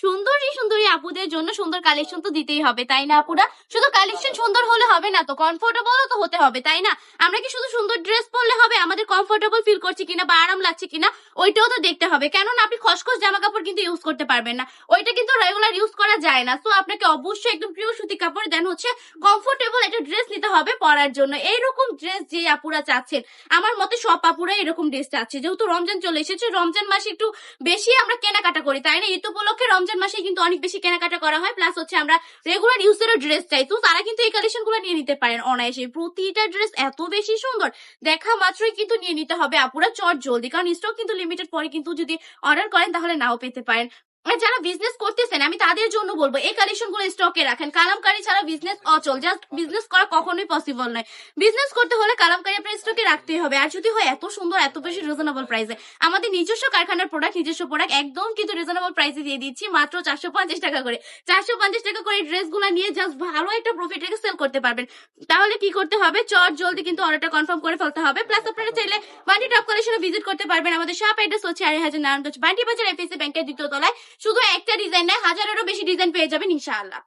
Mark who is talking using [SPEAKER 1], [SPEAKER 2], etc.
[SPEAKER 1] সুন্দরী সুন্দরী আপুদের জন্য সুন্দর কালেকশন তো দিতেই হবে, তাই না আপুরা? শুধু কালেকশন সুন্দর হলে হবে না, তো কমফোর্টেবলও তো হতে হবে, তাই না? আমরা কি শুধু সুন্দর ড্রেস পরলে হবে? আমাদের কমফোর্টেবল ফিল করছি কিনা বা আরাম লাগছে কিনা ওইটাও তো দেখতে হবে। কেননা আপনি খসখস জামা কাপড় কিন্তু ইউজ করতে পারবেন না, ওইটা কিন্তু রেগুলার ইউজ করা যায় না। তো আপনাকে অবশ্যই একদম প্রিয় সুতি কাপড় দেন হচ্ছে কমফোর্টেবল একটা ড্রেস নিতে হবে পরার জন্য। এইরকম ড্রেস যে আপুরা চাচ্ছেন, আমার মতে সব আপুরা এরকম ড্রেস চাচ্ছে। যেহেতু রমজান চলে এসেছে, রমজান মাসে একটু বেশি আমরা কেনাকাটা করি, তাই না? ঈদ উপলক্ষে রমজান মাসে কিন্তু অনেক বেশি কেনাকাটা করা হয়, প্লাস হচ্ছে আমরা রেগুলার ইউজেরও ড্রেস চাই। তো তারা কিন্তু এই কালেকশন গুলো নিয়ে নিতে পারেন অনায়াসে। প্রতিটা ড্রেস এত বেশি সুন্দর, দেখা মাত্রই কিন্তু নিয়ে নিতে হবে আপুরা চট জলদি, কারণ স্টক কিন্তু লিমিটেড, পরে কিন্তু যদি অর্ডার করেন তাহলে নাও পেতে পারেন। আর যারা বিজনেস করতেছেন আমি তাদের জন্য বলবো এই কালেকশন গুলো স্টকে রাখেন। কালামকারী ছাড়া বিজনেস অচল, জাস্ট বিজনেস করা কখনোই পসিবল নয়। বিজনেস করতে হলে কালামকারী আপনার স্টকে রাখতেই হবে, আর যদি হয় এত সুন্দর এত বেশি রিজনেবল প্রাইসে। আমাদের নিজস্ব কারখানার প্রোডাক্ট, নিজস্ব প্রোডাক্ট একদম কিন্তু রিজনেবল প্রাইসে দিয়ে দিচ্ছি, মাত্র 450 টাকা করে। 450 টাকা করে ড্রেস গুলা নিয়ে জাস্ট ভালো একটা প্রফিট রেখে সেল করতে পারবেন। তাহলে কি করতে হবে, চট জলদি কিন্তু অর্ডারটা কনফার্ম করে ফেলতে হবে। প্লাস আপনারা চাইলে বান্টি টপ কালেকশনে ভিজিট করতে পারবেন। আমাদের শপ অ্যাড্রেস হচ্ছে আড়াইহাজার নারায়ণগঞ্জ বান্টি বাজার, এফএসসি ব্যাংকের দ্বিতীয় তলায়। শুধু একটা ডিজাইন নয়, হাজারেরও বেশি ডিজাইন পেয়ে যাবেন ইনশাআল্লাহ।